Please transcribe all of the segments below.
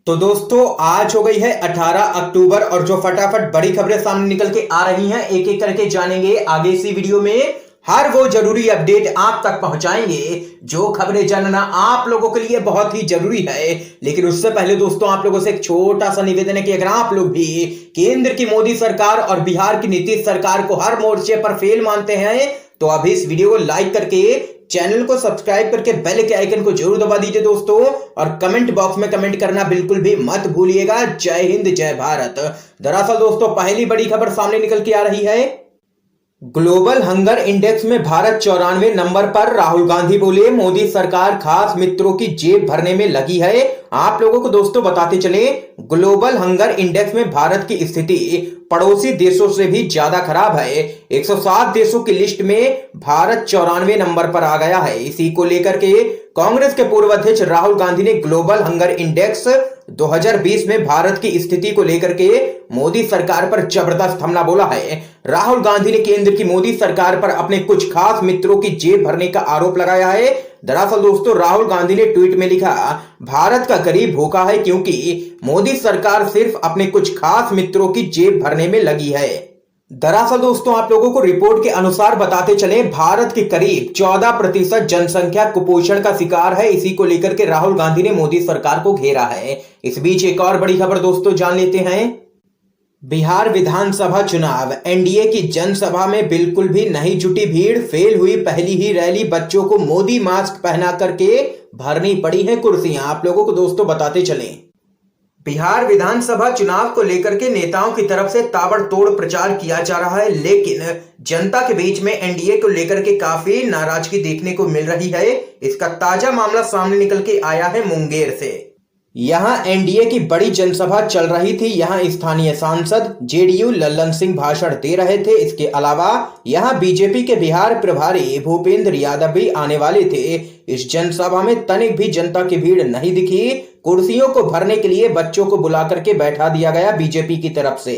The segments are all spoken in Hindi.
तो दोस्तों आज हो गई है 18 अक्टूबर और जो फटाफट बड़ी खबरें सामने निकल के आ रही हैं एक एक करके जानेंगे आगे इसी वीडियो में। हर वो जरूरी अपडेट आप तक पहुंचाएंगे जो खबरें जानना आप लोगों के लिए बहुत ही जरूरी है। लेकिन उससे पहले दोस्तों आप लोगों से एक छोटा सा निवेदन है कि अगर आप लोग भी केंद्र की मोदी सरकार और बिहार की नीतीश सरकार को हर मोर्चे पर फेल मानते हैं तो अभी इस वीडियो को लाइक करके चैनल को सब्सक्राइब करके बेल के आइकन को जरूर दबा दीजिए दोस्तों, और कमेंट बॉक्स में कमेंट करना बिल्कुल भी मत भूलिएगा। जय हिंद जय भारत। दरअसल दोस्तों पहली बड़ी खबर सामने निकल के आ रही है। ग्लोबल हंगर इंडेक्स में भारत 94 नंबर पर। राहुल गांधी बोले मोदी सरकार खास मित्रों की जेब भरने में लगी है। आप लोगों को दोस्तों बताते चले ग्लोबल हंगर इंडेक्स में भारत की स्थिति पड़ोसी देशों से भी ज्यादा खराब है। 107 देशों की लिस्ट में भारत 94 नंबर पर आ गया है। इसी को लेकर के कांग्रेस के पूर्व अध्यक्ष राहुल गांधी ने ग्लोबल हंगर इंडेक्स 2020 में भारत की स्थिति को लेकर के मोदी सरकार पर जबरदस्त हमला बोला है। राहुल गांधी ने केंद्र की मोदी सरकार पर अपने कुछ खास मित्रों की जेब भरने का आरोप लगाया है। दरअसल दोस्तों राहुल गांधी ने ट्वीट में लिखा, भारत का गरीब भूखा है क्योंकि मोदी सरकार सिर्फ अपने कुछ खास मित्रों की जेब भरने में लगी है। दरअसल दोस्तों आप लोगों को रिपोर्ट के अनुसार बताते चले भारत की करीब 14% जनसंख्या कुपोषण का शिकार है। इसी को लेकर के राहुल गांधी ने मोदी सरकार को घेरा है। इस बीच एक और बड़ी खबर दोस्तों जान लेते हैं। बिहार विधानसभा चुनाव, एनडीए की जनसभा में बिल्कुल भी नहीं जुटी भीड़। फेल हुई पहली ही रैली, बच्चों को मोदी मास्क पहना करके भरनी पड़ी है कुर्सियां। आप लोगों को दोस्तों बताते चलें बिहार विधानसभा चुनाव को लेकर के नेताओं की तरफ से ताबड़तोड़ प्रचार किया जा रहा है, लेकिन जनता के बीच में एनडीए को लेकर के काफी नाराजगी देखने को मिल रही है। इसका ताजा मामला सामने निकल के आया है मुंगेर से। यहां एनडीए की बड़ी जनसभा चल रही थी। यहां स्थानीय सांसद जेडीयू लल्लन सिंह भाषण दे रहे थे। इसके अलावा यहां बीजेपी के बिहार प्रभारी भूपेंद्र यादव भी आने वाले थे। इस जनसभा में तनिक भी जनता की भीड़ नहीं दिखी। कुर्सियों को भरने के लिए बच्चों को बुला करके बैठा दिया गया बीजेपी की तरफ से।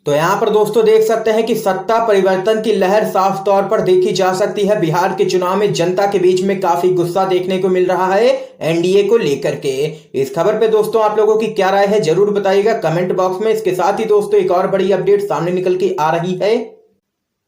तो यहाँ पर दोस्तों देख सकते हैं कि सत्ता परिवर्तन की लहर साफ तौर पर देखी जा सकती है। बिहार के चुनाव में जनता के बीच में काफी गुस्सा देखने को मिल रहा है एनडीए को लेकर के। इस खबर पे दोस्तों आप लोगों की क्या राय है जरूर बताइएगा कमेंट बॉक्स में। इसके साथ ही दोस्तों एक और बड़ी अपडेट सामने निकल के आ रही है।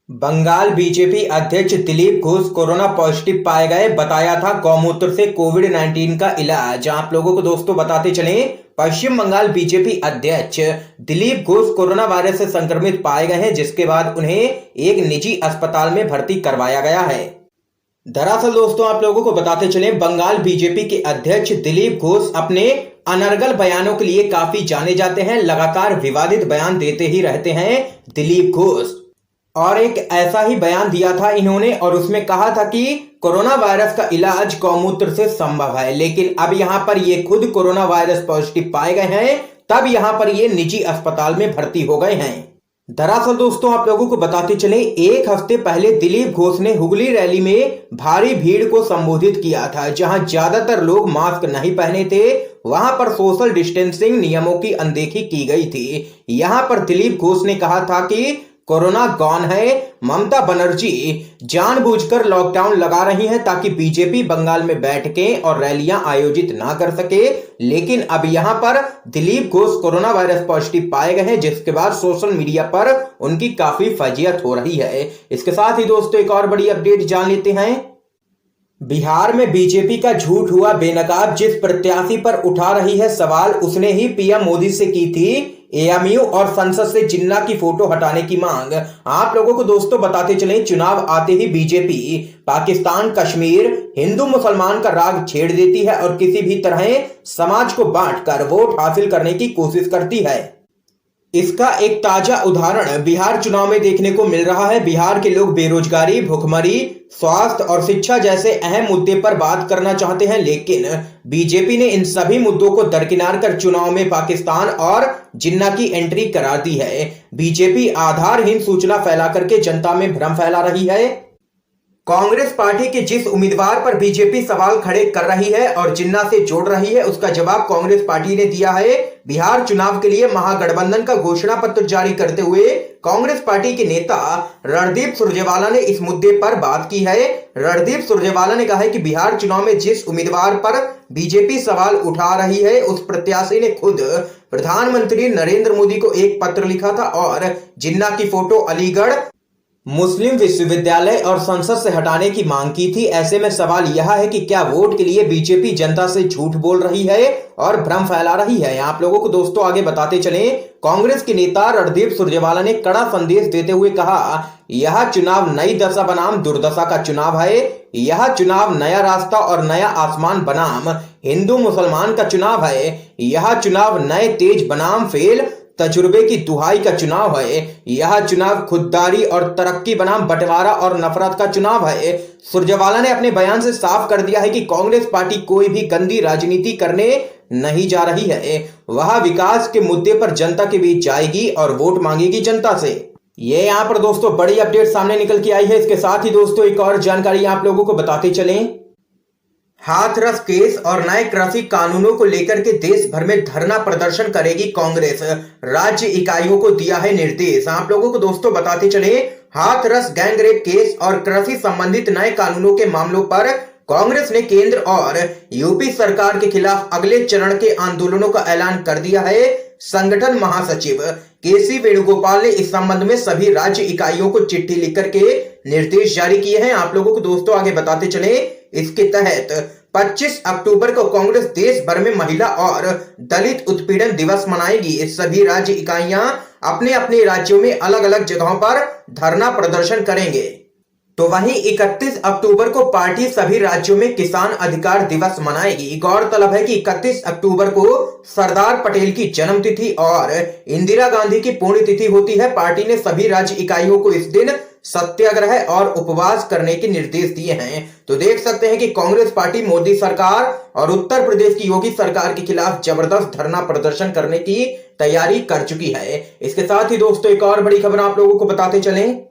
बंगाल बीजेपी अध्यक्ष दिलीप घोष कोरोना पॉजिटिव पाए गए। बताया था गौमूत्र से कोविड-19 का इलाज। आप लोगों को दोस्तों बताते चले पश्चिम बंगाल बीजेपी अध्यक्ष दिलीप घोष कोरोना वायरस से संक्रमित पाए गए हैं, जिसके बाद उन्हें एक निजी अस्पताल में भर्ती करवाया गया है। दरअसल दोस्तों आप लोगों को बताते चले बंगाल बीजेपी के अध्यक्ष दिलीप घोष अपने अनर्गल बयानों के लिए काफी जाने जाते हैं। लगातार विवादित बयान देते ही रहते हैं दिलीप घोष, और एक ऐसा ही बयान दिया था इन्होंने और उसमें कहा था कि कोरोना वायरस का इलाज गौमूत्र से संभव है। लेकिन अब यहां पर ये खुद कोरोना वायरस पॉजिटिव पाए गए हैं, तब यहां पर ये निजी अस्पताल में भर्ती हो गए हैं। दरअसल दोस्तों आप लोगों को बताते चले एक हफ्ते पहले दिलीप घोष ने हुगली रैली में भारी भीड़ को संबोधित किया था। जहां ज्यादातर लोग मास्क नहीं पहने थे, वहां पर सोशल डिस्टेंसिंग नियमों की अनदेखी की गई थी। यहां पर दिलीप घोष ने कहा था कि कोरोना गॉन है। ममता बनर्जी जानबूझकर लॉकडाउन लगा रही हैं ताकि बीजेपी बंगाल में बैठ के और रैलियां आयोजित ना कर सके। लेकिन अब यहां पर Dilip Ghosh corona virus positive पाए गए हैं, जिसके बाद सोशल मीडिया पर उनकी काफी फजीयत हो रही है। इसके साथ ही दोस्तों एक और बड़ी अपडेट जान लेते हैं। बिहार में बीजेपी का झूठ हुआ बेनकाब। जिस प्रत्याशी पर उठा रही है सवाल उसने ही पीएम मोदी से की थी एएमयू और संसद से जिन्ना की फोटो हटाने की मांग। आप लोगों को दोस्तों बताते चलें चुनाव आते ही बीजेपी पाकिस्तान कश्मीर हिंदू मुसलमान का राग छेड़ देती है और किसी भी तरह समाज को बांटकर वोट हासिल करने की कोशिश करती है। इसका एक ताजा उदाहरण बिहार चुनाव में देखने को मिल रहा है। बिहार के लोग बेरोजगारी, भुखमरी, स्वास्थ्य और शिक्षा जैसे अहम मुद्दे पर बात करना चाहते हैं, लेकिन बीजेपी ने इन सभी मुद्दों को दरकिनार कर चुनाव में पाकिस्तान और जिन्ना की एंट्री करा दी है। बीजेपी आधारहीन सूचना फैला करके जनता में भ्रम फैला रही है। कांग्रेस पार्टी के जिस उम्मीदवार पर बीजेपी सवाल खड़े कर रही है और जिन्ना से जोड़ रही है, उसका जवाब कांग्रेस पार्टी ने दिया है। बिहार चुनाव के लिए महागठबंधन का घोषणा पत्र जारी करते हुए कांग्रेस पार्टी के नेता रणदीप सुरजेवाला ने इस मुद्दे पर बात की है। रणदीप सुरजेवाला ने कहा है कि बिहार चुनाव में जिस उम्मीदवार पर बीजेपी सवाल उठा रही है, उस प्रत्याशी ने खुद प्रधानमंत्री नरेंद्र मोदी को एक पत्र लिखा था और जिन्ना की फोटो अलीगढ़ मुस्लिम विश्वविद्यालय और संसद से हटाने की मांग की थी। ऐसे में सवाल यह है कि क्या वोट के लिए बीजेपी जनता से झूठ बोल रही है और भ्रम फैला रही है। आप लोगों को दोस्तों आगे बताते चलें, कांग्रेस के नेता रणदीप सुरजेवाला ने कड़ा संदेश देते हुए कहा, यह चुनाव नई दशा बनाम दुर्दशा का चुनाव है। यह चुनाव नया रास्ता और नया आसमान बनाम हिंदू मुसलमान का चुनाव है। यह चुनाव नए तेज बनाम फेल तजुर्बे की दुहाई का चुनाव है। यह चुनाव खुददारी और तरक्की बनाम बंटवारा और नफरत का चुनाव है। सुरजेवाला ने अपने बयान से साफ कर दिया है कि कांग्रेस पार्टी कोई भी गंदी राजनीति करने नहीं जा रही है। वह विकास के मुद्दे पर जनता के बीच जाएगी और वोट मांगेगी जनता से। ये यहाँ पर दोस्तों बड़ी अपडेट सामने निकल के आई है। इसके साथ ही दोस्तों एक और जानकारी आप लोगों को बताते चलें, हाथरस केस और नए कृषि कानूनों को लेकर के देश भर में धरना प्रदर्शन करेगी कांग्रेस। राज्य इकाइयों को दिया है निर्देश। आप लोगों को दोस्तों बताते चले, हाथरस गैंगरेप केस और कृषि संबंधित नए कानूनों के मामलों पर कांग्रेस ने केंद्र और यूपी सरकार के खिलाफ अगले चरण के आंदोलनों का ऐलान कर दिया है। संगठन महासचिव केसी वेणुगोपाल ने इस संबंध में सभी राज्य इकाइयों को चिट्ठी लिख करके निर्देश जारी किए हैं। आप लोगों को दोस्तों आगे बताते चले, इसके तहत 25 अक्टूबर को कांग्रेस देश भर में महिला और दलित उत्पीड़न दिवस मनाएगी। इस सभी राज्य इकाइयां अपने अपने राज्यों में अलग अलग जगहों पर धरना प्रदर्शन करेंगे। तो वहीं 31 अक्टूबर को पार्टी सभी राज्यों में किसान अधिकार दिवस मनाएगी। गौरतलब है कि 31 अक्टूबर को सरदार पटेल की जन्मतिथि और इंदिरा गांधी की पुण्यतिथि होती है। पार्टी ने सभी राज्य इकाइयों को इस दिन सत्याग्रह और उपवास करने के निर्देश दिए हैं। तो देख सकते हैं कि कांग्रेस पार्टी मोदी सरकार और उत्तर प्रदेश की योगी सरकार के खिलाफ जबरदस्त धरना प्रदर्शन करने की तैयारी कर चुकी है। इसके साथ ही दोस्तों एक और बड़ी खबर आप लोगों को बताते चलें,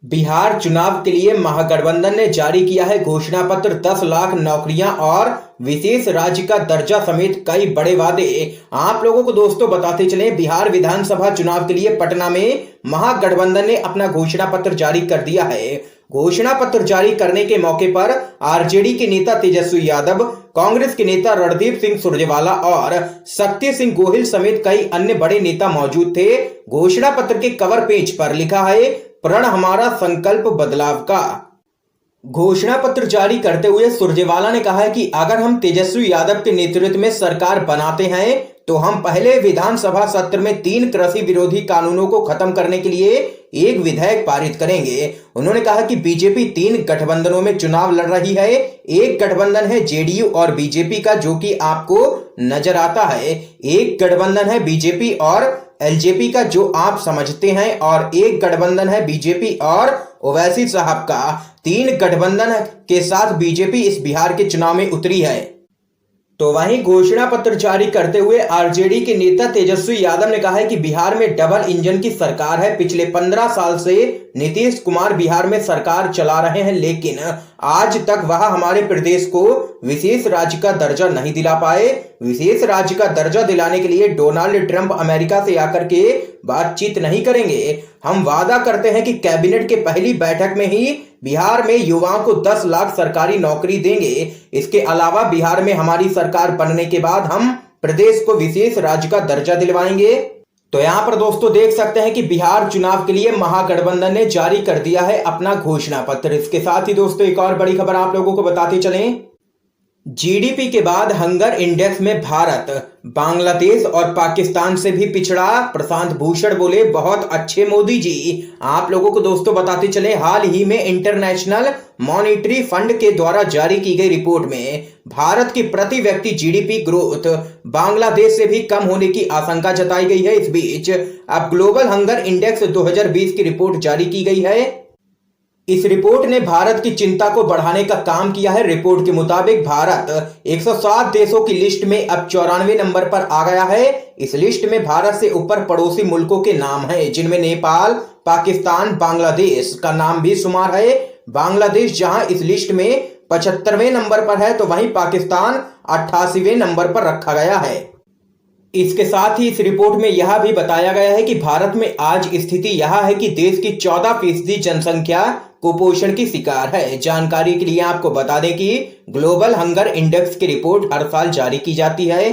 बिहार चुनाव के लिए महागठबंधन ने जारी किया है घोषणा पत्र। 10 लाख नौकरियां और विशेष राज्य का दर्जा समेत कई बड़े वादे। आप लोगों को दोस्तों बताते चलें, बिहार विधानसभा चुनाव के लिए पटना में महागठबंधन ने अपना घोषणा पत्र जारी कर दिया है। घोषणा पत्र जारी करने के मौके पर आरजेडी के नेता तेजस्वी यादव, कांग्रेस के नेता रणदीप सिंह सुरजेवाला और शक्ति सिंह गोहिल समेत कई अन्य बड़े नेता मौजूद थे। घोषणा पत्र के कवर पेज पर लिखा है, प्रण हमारा संकल्प बदलाव का। घोषणा पत्र जारी करते हुए सुरजेवाला ने कहा है कि अगर हम तेजस्वी यादव के नेतृत्व में सरकार बनाते हैं तो हम पहले विधानसभा सत्र में 3 कृषि विरोधी कानूनों को खत्म करने के लिए एक विधेयक पारित करेंगे। उन्होंने कहा कि बीजेपी 3 गठबंधनों में चुनाव लड़ रही है। एक गठबंधन है जेडीयू और बीजेपी का, जो कि आपको नजर आता है। एक गठबंधन है बीजेपी और एलजेपी का, जो आप समझते हैं, और एक गठबंधन है बीजेपी और ओवैसी साहब का। 3 गठबंधन के साथ बीजेपी इस बिहार के चुनाव में उतरी है। तो वहीं घोषणा पत्र जारी करते हुए आरजेडी के नेता तेजस्वी यादव ने कहा है कि बिहार में डबल इंजन की सरकार है। पिछले 15 साल से नीतीश कुमार बिहार में सरकार चला रहे हैं, लेकिन आज तक वह हमारे प्रदेश को विशेष राज्य का दर्जा नहीं दिला पाए। विशेष राज्य का दर्जा दिलाने के लिए डोनाल्ड ट्रंप अमेरिका से आकर के बातचीत नहीं करेंगे। हम वादा करते हैं कि कैबिनेट के पहली बैठक में ही बिहार में युवाओं को 10 लाख सरकारी नौकरी देंगे। इसके अलावा बिहार में हमारी सरकार बनने के बाद हम प्रदेश को विशेष राज्य का दर्जा दिलवाएंगे। तो यहाँ पर दोस्तों देख सकते हैं कि बिहार चुनाव के लिए महागठबंधन ने जारी कर दिया है अपना घोषणा पत्र। इसके साथ ही दोस्तों एक और बड़ी खबर आप लोगों को बताते चलें, जीडीपी के बाद हंगर इंडेक्स में भारत बांग्लादेश और पाकिस्तान से भी पिछड़ा। प्रशांत भूषण बोले, बहुत अच्छे मोदी जी। आप लोगों को दोस्तों बताते चले, हाल ही में इंटरनेशनल मॉनिटरी फंड के द्वारा जारी की गई रिपोर्ट में भारत की प्रति व्यक्ति जीडीपी ग्रोथ बांग्लादेश से भी कम होने की आशंका जताई गई है। इस बीच अब ग्लोबल हंगर इंडेक्स 2020 की रिपोर्ट जारी की गई है। इस रिपोर्ट ने भारत की चिंता को बढ़ाने का काम किया है। रिपोर्ट के मुताबिक भारत 107 देशों की लिस्ट में अब 94 नंबर पर आ गया है। इस लिस्ट में भारत से ऊपर पड़ोसी मुल्कों के नाम हैं, जिनमें नेपाल, पाकिस्तान, बांग्लादेश का नाम भी शुमार है। बांग्लादेश जहां इस लिस्ट में 75वें नंबर पर है तो वहीं पाकिस्तान 88वें नंबर पर रखा गया है। इसके साथ ही इस रिपोर्ट में यह भी बताया गया है कि भारत में आज स्थिति यह है कि देश की 14% जनसंख्या कुपोषण की शिकार है। जानकारी के लिए आपको बता दें कि ग्लोबल हंगर इंडेक्स की रिपोर्ट हर साल जारी की जाती है।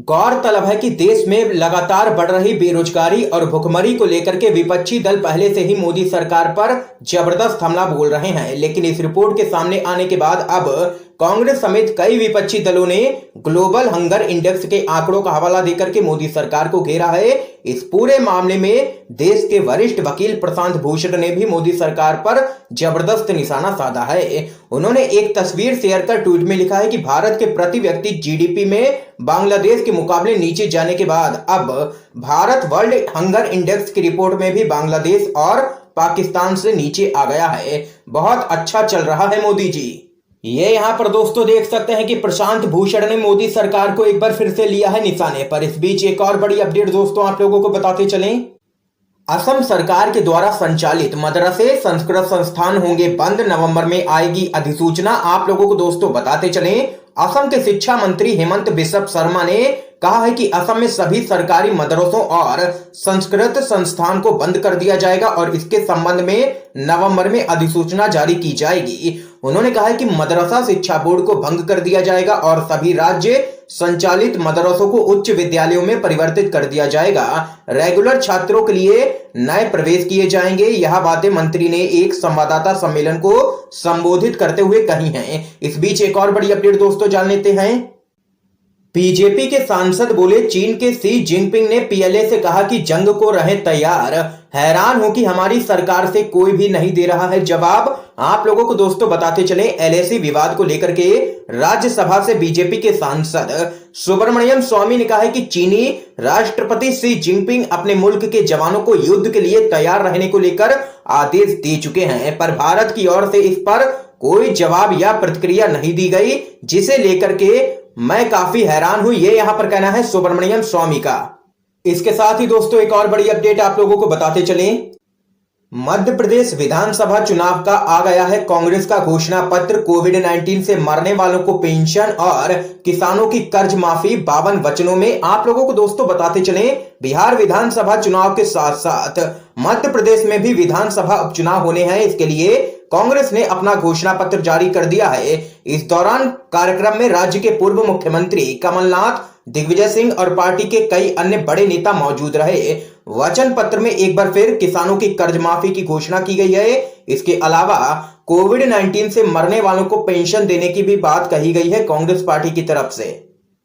गौरतलब है कि देश में लगातार बढ़ रही बेरोजगारी और भुखमरी को लेकर के विपक्षी दल पहले से ही मोदी सरकार पर जबरदस्त हमला बोल रहे हैं, लेकिन इस रिपोर्ट के सामने आने के बाद अब कांग्रेस समेत कई विपक्षी दलों ने ग्लोबल हंगर इंडेक्स के आंकड़ों का हवाला देकर के मोदी सरकार को घेरा है। इस पूरे मामले में देश के वरिष्ठ वकील प्रशांत भूषण ने भी मोदी सरकार पर जबरदस्त निशाना साधा है। उन्होंने एक तस्वीर शेयर कर ट्वीट में लिखा है कि भारत के प्रति व्यक्ति जीडीपी में बांग्लादेश के मुकाबले नीचे जाने के बाद अब भारत वर्ल्ड हंगर इंडेक्स की रिपोर्ट में भी बांग्लादेश और पाकिस्तान से नीचे आ गया है। बहुत अच्छा चल रहा है मोदी जी। ये यहाँ पर दोस्तों देख सकते हैं कि प्रशांत भूषण ने मोदी सरकार को एक बार फिर से लिया है निशाने पर। इस बीच एक और बड़ी अपडेट दोस्तों आप लोगों को बताते चलें। असम सरकार के द्वारा संचालित मदरसे संस्कृत संस्थान होंगे बंद, नवंबर में आएगी अधिसूचना। आप लोगों को दोस्तों बताते चलें, असम के शिक्षा मंत्री हेमंत बिस्व शर्मा ने कहा है कि असम में सभी सरकारी मदरसों और संस्कृत संस्थान को बंद कर दिया जाएगा और इसके संबंध में नवंबर में अधिसूचना जारी की जाएगी। उन्होंने कहा है कि मदरसा शिक्षा बोर्ड को भंग कर दिया जाएगा और सभी राज्य संचालित मदरसों को उच्च विद्यालयों में परिवर्तित कर दिया जाएगा। रेगुलर छात्रों के लिए नए प्रवेश किए जाएंगे। यह बातें मंत्री ने एक संवाददाता सम्मेलन को संबोधित करते हुए कही हैं। इस बीच एक और बड़ी अपडेट दोस्तों जान लेते हैं। बीजेपी के सांसद बोले, चीन के शी जिनपिंग ने पीएलए से कहा कि जंग को रहें तैयार। हैरान हो कि हमारी सरकार से कोई भी नहीं दे रहा है जवाब। आप लोगों को दोस्तों बताते चले, एलएसी विवाद को लेकर के राज्यसभा से बीजेपी के सांसद सुब्रमण्यम स्वामी ने कहा है कि चीनी राष्ट्रपति शी जिनपिंग अपने मुल्क के जवानों को युद्ध के लिए तैयार रहने को लेकर आदेश दे चुके हैं, पर भारत की ओर से इस पर कोई जवाब या प्रतिक्रिया नहीं दी गई, जिसे लेकर के मैं काफी हैरान हूं। ये यहां पर कहना है सुब्रमण्यम स्वामी का। इसके साथ ही दोस्तों एक और बड़ी अपडेट आप लोगों को बताते चलें। मध्य प्रदेश विधानसभा चुनाव का आ गया है कांग्रेस का घोषणा पत्र। कोविड-19 से मरने वालों को पेंशन और किसानों की कर्ज माफी 52 वचनों में। आप लोगों को दोस्तों बताते चलें, बिहार विधानसभा चुनाव के साथ साथ मध्य प्रदेश में भी विधानसभा उपचुनाव होने हैं। इसके लिए कांग्रेस ने अपना घोषणा पत्र जारी कर दिया है। इस दौरान कार्यक्रम में राज्य के पूर्व मुख्यमंत्री कमलनाथ, दिग्विजय सिंह और पार्टी के कई अन्य बड़े नेता मौजूद रहे। वचन पत्र में एक बार फिर किसानों की कर्ज माफी की घोषणा की गई है। इसके अलावा कोविड-19 से मरने वालों को पेंशन देने की भी बात कही गई है कांग्रेस पार्टी की तरफ से।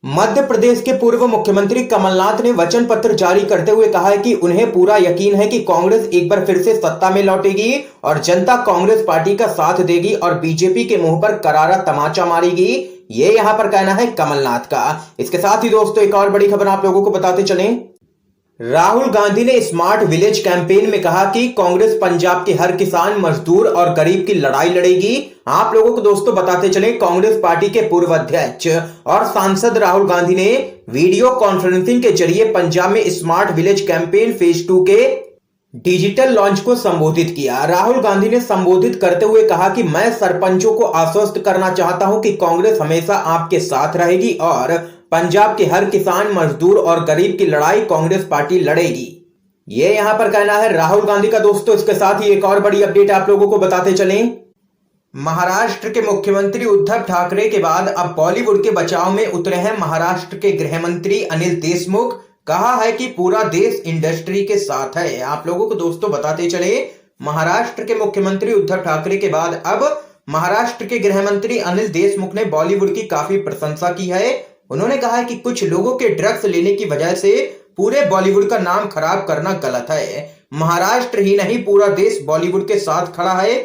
मध्य प्रदेश के पूर्व मुख्यमंत्री कमलनाथ ने वचन पत्र जारी करते हुए कहा है कि उन्हें पूरा यकीन है कि कांग्रेस एक बार फिर से सत्ता में लौटेगी और जनता कांग्रेस पार्टी का साथ देगी और बीजेपी के मुंह पर करारा तमाचा मारेगी। ये यहां पर कहना है कमलनाथ का। इसके साथ ही दोस्तों एक और बड़ी खबर आप लोगों को बताते चलें। राहुल गांधी ने स्मार्ट विलेज कैंपेन में कहा कि कांग्रेस पंजाब के हर किसान, मजदूर और गरीब की लड़ाई लड़ेगी। आप लोगों को दोस्तों बताते चलें, कांग्रेस पार्टी के पूर्व अध्यक्ष और सांसद राहुल गांधी ने वीडियो कॉन्फ्रेंसिंग के जरिए पंजाब में स्मार्ट विलेज कैंपेन फेज 2 के डिजिटल लॉन्च को संबोधित किया। राहुल गांधी ने संबोधित करते हुए कहा कि मैं सरपंचों को आश्वस्त करना चाहता हूं कि कांग्रेस हमेशा आपके साथ रहेगी और पंजाब के हर किसान, मजदूर और गरीब की लड़ाई कांग्रेस पार्टी लड़ेगी। ये यहां पर कहना है राहुल गांधी का। दोस्तों इसके साथ ही एक और बड़ी अपडेट आप लोगों को बताते चलें। महाराष्ट्र के मुख्यमंत्री उद्धव ठाकरे के बाद अब बॉलीवुड के बचाव में उतरे हैं महाराष्ट्र के गृह मंत्री अनिल देशमुख। कहा है कि पूरा देश इंडस्ट्री के साथ है। आप लोगों को दोस्तों बताते चले, महाराष्ट्र के मुख्यमंत्री उद्धव ठाकरे के बाद अब महाराष्ट्र के गृह मंत्री अनिल देशमुख ने बॉलीवुड की काफी प्रशंसा की है। उन्होंने कहा है कि कुछ लोगों के ड्रग्स लेने की वजह से पूरे बॉलीवुड का नाम खराब करना गलत है। महाराष्ट्र ही नहीं पूरा देश बॉलीवुड के साथ खड़ा है।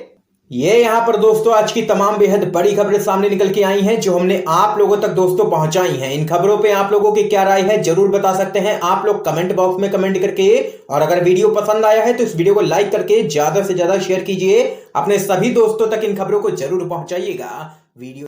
ये यहाँ पर दोस्तों आज की तमाम बेहद बड़ी खबरें सामने निकल के आई हैं जो हमने आप लोगों तक दोस्तों पहुंचाई हैं। इन खबरों पे आप लोगों की क्या राय है जरूर बता सकते हैं आप लोग कमेंट बॉक्स में कमेंट करके। और अगर वीडियो पसंद आया है तो इस वीडियो को लाइक करके ज्यादा से ज्यादा शेयर कीजिए। अपने सभी दोस्तों तक इन खबरों को जरूर पहुंचाइएगा। वीडियो